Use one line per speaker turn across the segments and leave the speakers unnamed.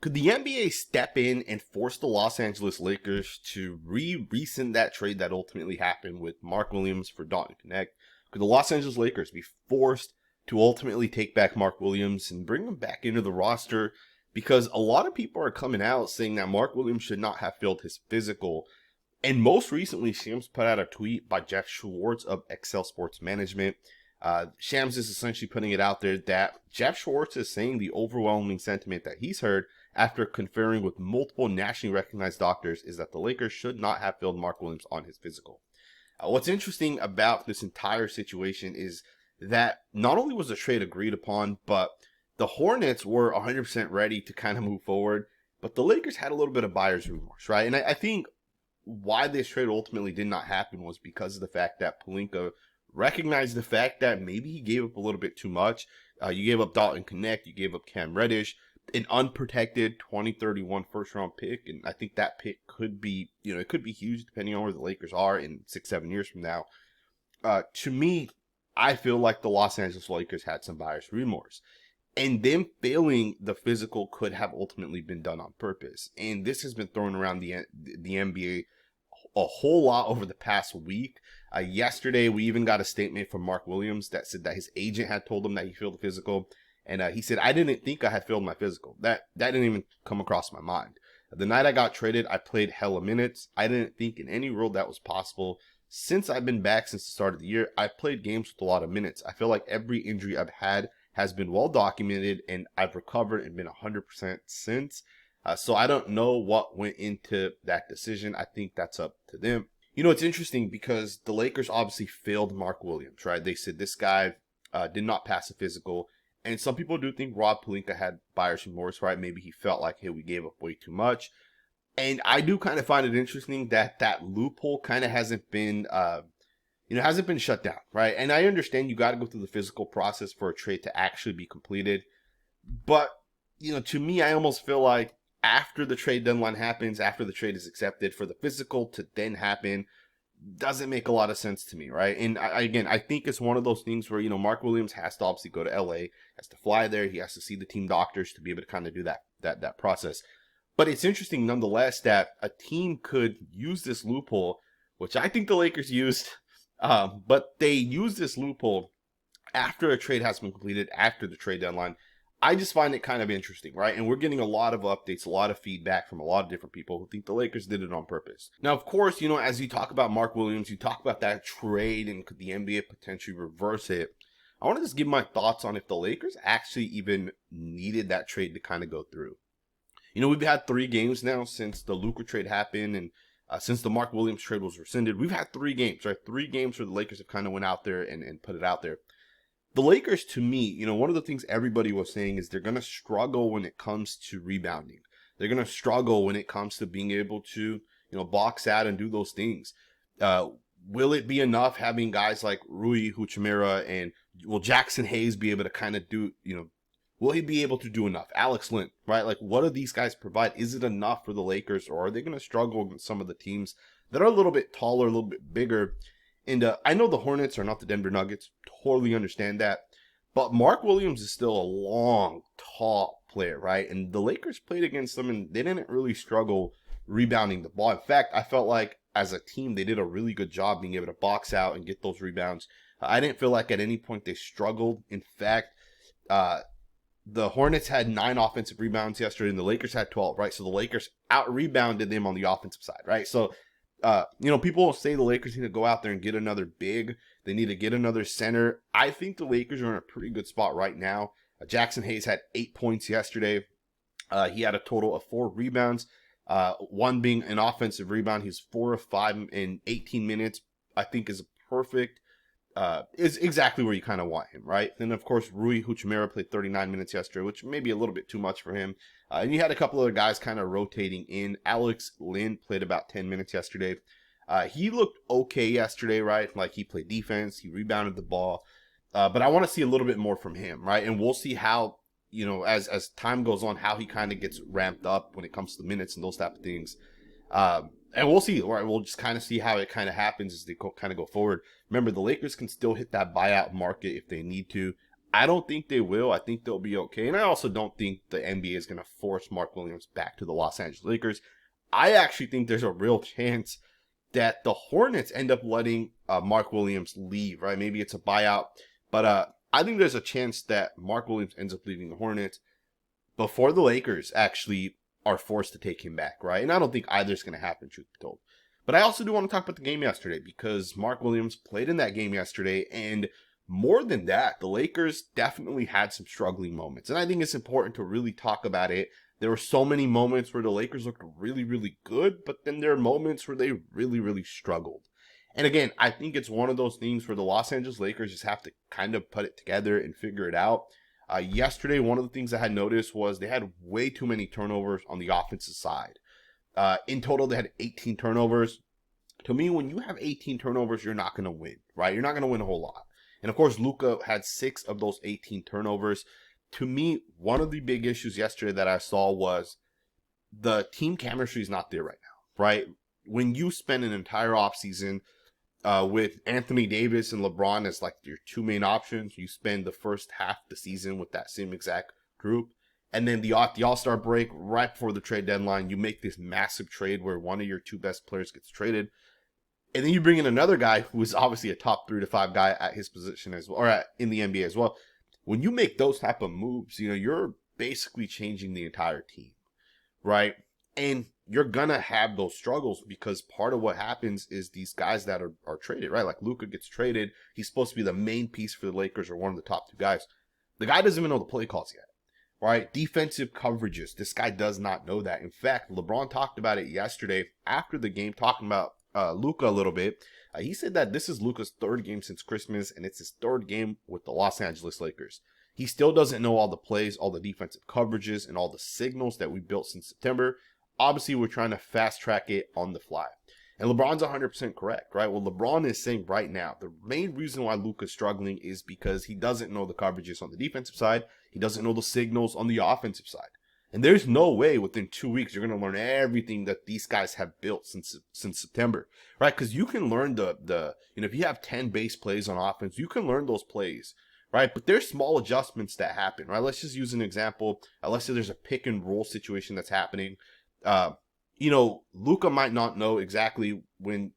Could the NBA step in and force the Los Angeles Lakers to rescind that trade that ultimately happened with Mark Williams for Dalton Knecht? Could the Los Angeles Lakers be forced to ultimately take back Mark Williams and bring him back into the roster? Because a lot of people are coming out saying that Mark Williams should not have failed his physical. And most recently, Shams put out a tweet by Jeff Schwartz of Excel Sports Management. Shams is essentially putting it out there that Jeff Schwartz is saying the overwhelming sentiment that he's heard after conferring with multiple nationally recognized doctors is that the Lakers should not have failed Mark Williams on his physical. What's interesting about this entire situation is that not only was the trade agreed upon, but the Hornets were 100% ready to kind of move forward, but the Lakers had a little bit of buyer's remorse, right? And I think why this trade ultimately did not happen was because of the fact that Pelinka recognized the fact that maybe he gave up a little bit too much. You gave up Dalton Knecht, you gave up Cam Reddish, an unprotected 2031 first round pick, and I think that pick could be, it could be huge depending on where the Lakers are in 6-7 years from now. To me, I feel like the Los Angeles Lakers had some buyer's remorse, and them failing the physical could have ultimately been done on purpose. And this has been thrown around the NBA a whole lot over the past week. Yesterday, we even got a statement from Mark Williams that said that his agent had told him that he failed the physical. And he said, I didn't think I had failed my physical. That didn't even come across my mind. The night I got traded, I played hella minutes. I didn't think in any world that was possible. Since I've been back since the start of the year, I've played games with a lot of minutes. I feel like every injury I've had has been well documented, and I've recovered and been 100% since. So I don't know what went into that decision. I think that's up to them. It's interesting because the Lakers obviously failed Mark Williams, right? They said this guy did not pass a physical. And some people do think Rob Pelinka had buyer's remorse, right? Maybe he felt like, hey, we gave up way too much. And I do kind of find it interesting that that loophole kind of hasn't been, hasn't been shut down, right? And I understand you got to go through the physical process for a trade to actually be completed. But, to me, I almost feel like after the trade deadline happens, after the trade is accepted, for the physical to then happen, doesn't make a lot of sense to me, right? And I think it's one of those things where, Mark Williams has to obviously go to LA, has to fly there, he has to see the team doctors to be able to kind of do that process. But it's interesting nonetheless that a team could use this loophole, which I think the Lakers used, but they used this loophole after a trade has been completed, after the trade deadline. I just find it kind of interesting, right? And we're getting a lot of updates, a lot of feedback from a lot of different people who think the Lakers did it on purpose. Now, of course, as you talk about Mark Williams, you talk about that trade and could the NBA potentially reverse it. I want to just give my thoughts on if the Lakers actually even needed that trade to kind of go through. We've had 3 games now since the Luka trade happened and since the Mark Williams trade was rescinded. We've had 3 games, right? 3 games where the Lakers have kind of went out there and put it out there. The Lakers, to me, one of the things everybody was saying is they're going to struggle when it comes to rebounding. They're going to struggle when it comes to being able to, box out and do those things. Will it be enough having guys like Rui Hachimura and, will Jackson Hayes be able to kind of do, will he be able to do enough? Alex Lynn, right? Like, what do these guys provide? Is it enough for the Lakers, or are they going to struggle against some of the teams that are a little bit taller, a little bit bigger? And I know the Hornets are not the Denver Nuggets. Totally understand that. But Mark Williams is still a long, tall player, right? And the Lakers played against them, and they didn't really struggle rebounding the ball. In fact, I felt like as a team, they did a really good job being able to box out and get those rebounds. I didn't feel like at any point they struggled. In fact, the Hornets had 9 offensive rebounds yesterday, and the Lakers had 12, right? So the Lakers out-rebounded them on the offensive side, right? So people say the Lakers need to go out there and get another big. They need to get another center. I think the Lakers are in a pretty good spot right now. Jackson Hayes had 8 points yesterday. He had a total of 4 rebounds, 1 being an offensive rebound. He's 4 of 5 in 18 minutes. I think is perfect. Is exactly where you kind of want him, right? Then, of course, Rui Hachimura played 39 minutes yesterday, which may be a little bit too much for him. And you had a couple other guys kind of rotating in. Alex Lynn played about 10 minutes yesterday. He looked okay yesterday, right? Like, he played defense, he rebounded the ball. But I want to see a little bit more from him, right? And we'll see how, as time goes on, how he kind of gets ramped up when it comes to the minutes and those type of things. And we'll see, right? We'll just kind of see how it kind of happens as they kind of go forward. Remember, the Lakers can still hit that buyout market if they need to. I don't think they will. I think they'll be okay. And I also don't think the NBA is going to force Mark Williams back to the Los Angeles Lakers. I actually think there's a real chance that the Hornets end up letting Mark Williams leave, right? Maybe it's a buyout. But I think there's a chance that Mark Williams ends up leaving the Hornets before the Lakers actually are forced to take him back, right? And I don't think either's going to happen, truth be told. But I also do want to talk about the game yesterday because Mark Williams played in that game yesterday. And more than that, the Lakers definitely had some struggling moments. And I think it's important to really talk about it. There were so many moments where the Lakers looked really, really good, but then there are moments where they really, really struggled. And again, I think it's one of those things where the Los Angeles Lakers just have to kind of put it together and figure it out. Yesterday, one of the things I had noticed was they had way too many turnovers on the offensive side. In total, they had 18 turnovers. To me, when you have 18 turnovers, you're not going to win, right? You're not going to win a whole lot. And of course, Luka had 6 of those 18 turnovers. To me, one of the big issues yesterday that I saw was the team chemistry is not there right now, right? When you spend an entire offseason with Anthony Davis and LeBron as like your two main options, you spend the first half of the season with that same exact group. And then the All-Star break, right before the trade deadline, you make this massive trade where one of your two best players gets traded. And then you bring in another guy who is obviously a top 3 to 5 guy at his position as well, or in the NBA as well. When you make those type of moves, you're basically changing the entire team, right? And you're gonna have those struggles because part of what happens is these guys that are traded, right? Like Luka gets traded. He's supposed to be the main piece for the Lakers or one of the top 2 guys. The guy doesn't even know the play calls yet, right? Defensive coverages. This guy does not know that. In fact, LeBron talked about it yesterday after the game, talking about Luka a little bit. He said that this is Luka's 3rd game since Christmas, and it's his 3rd game with the Los Angeles Lakers. He still doesn't know all the plays, all the defensive coverages, and all the signals that we built since September. Obviously, we're trying to fast track it on the fly. And LeBron's 100% correct, right? Well, LeBron is saying right now, the main reason why Luka's struggling is because he doesn't know the coverages on the defensive side. He doesn't know the signals on the offensive side. And there's no way within 2 weeks you're going to learn everything that these guys have built since September, right? Because you can learn if you have 10 base plays on offense, you can learn those plays, right? But there's small adjustments that happen, right? Let's just use an example. Let's say there's a pick and roll situation that's happening. Luka might not know exactly when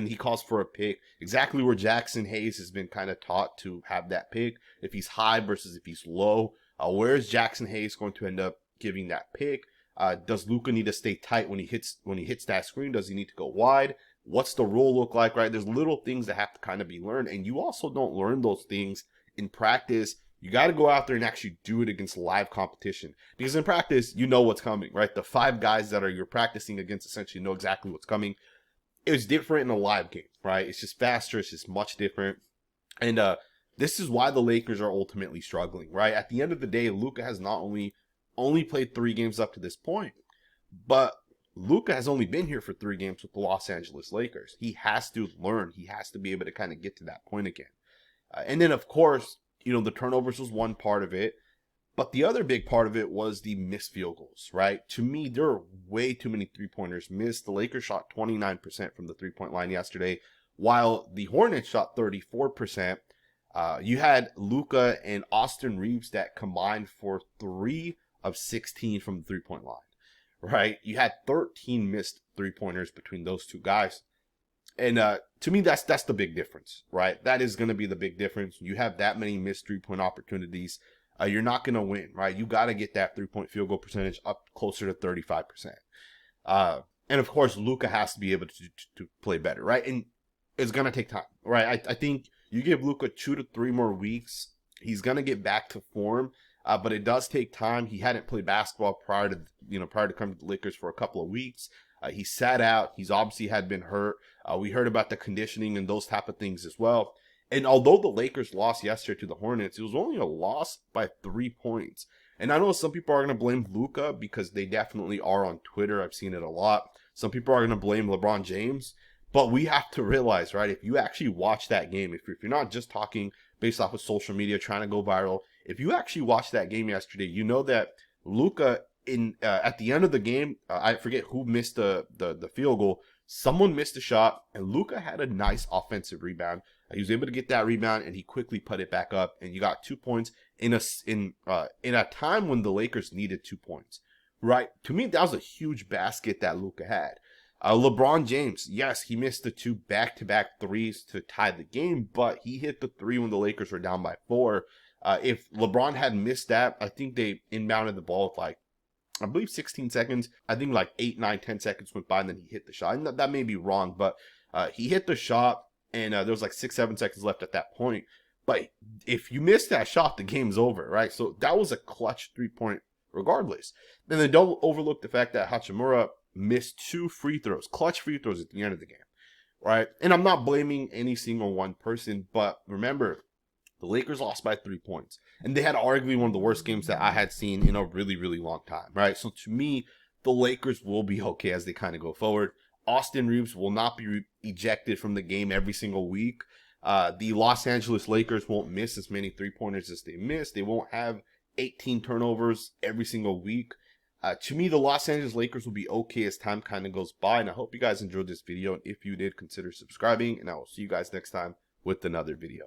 he calls for a pick, exactly where Jackson Hayes has been kind of taught to have that pick, if he's high versus if he's low. Where is Jackson Hayes going to end up giving that pick? Does Luka need to stay tight when he hits that screen? Does he need to go wide? What's the roll look like, right? There's little things that have to kind of be learned, and you also don't learn those things in practice. You got to go out there and actually do it against live competition, because in practice, you know what's coming, right? The 5 guys that you're practicing against essentially know exactly what's coming. It's different in a live game, right? It's just faster. It's just much different. And this is why the Lakers are ultimately struggling, right? At the end of the day, Luka has not only played 3 games up to this point, but Luka has only been here for 3 games with the Los Angeles Lakers. He has to learn. He has to be able to kind of get to that point again. And then, of course, the turnovers was one part of it, but the other big part of it was the missed field goals, right? To me, there are way too many 3-pointers missed. The Lakers shot 29% from the 3-point line yesterday, while the Hornets shot 34%. You had Luka and Austin Reeves that combined for 3 of 16 from the 3-point line, right? You had 13 missed 3-pointers between those 2 guys. And to me, that's the big difference, right? That is going to be the big difference. You have that many missed 3-point opportunities. You're not going to win, right? You got to get that 3-point field goal percentage up closer to 35%. And of course, Luka has to be able to play better, right? And it's going to take time, right? I think you give Luka 2 to 3 more weeks, he's going to get back to form. But it does take time. He hadn't played basketball prior to coming to the Lakers for a couple of weeks. He sat out. He's obviously had been hurt. We heard about the conditioning and those type of things as well. And although the Lakers lost yesterday to the Hornets, it was only a loss by 3 points. And I know some people are going to blame Luka because they definitely are on Twitter. I've seen it a lot. Some people are going to blame LeBron James. But we have to realize, right, if you actually watch that game, if you're not just talking based off of social media trying to go viral, if you actually watched that game yesterday, you know that Luka at the end of the game, I forget who missed the field goal. Someone missed a shot, and Luka had a nice offensive rebound. He was able to get that rebound, and he quickly put it back up, and you got 2 points in a time when the Lakers needed 2 points. Right? To me, that was a huge basket that Luka had. LeBron James, yes, he missed the 2 back-to-back threes to tie the game, but he hit the 3 when the Lakers were down by 4. If LeBron had missed that, I think they inbounded the ball with like, I believe 16 seconds. I think like 8, 9, 10 seconds went by, and then he hit the shot. And that may be wrong, but he hit the shot, and there was like 6, 7 seconds left at that point. But if you miss that shot, the game's over, right? So that was a clutch 3-point regardless. And then don't overlook the fact that Hachimura missed 2 free throws, clutch free throws at the end of the game, right? And I'm not blaming any single one person, but remember, the Lakers lost by 3 points, and they had arguably one of the worst games that I had seen in a really, really long time, right? So to me, the Lakers will be okay as they kind of go forward. Austin Reeves will not be ejected from the game every single week. The Los Angeles Lakers won't miss as many 3-pointers as they missed. They won't have 18 turnovers every single week. To me, the Los Angeles Lakers will be okay as time kind of goes by, and I hope you guys enjoyed this video. And if you did, consider subscribing, and I will see you guys next time with another video.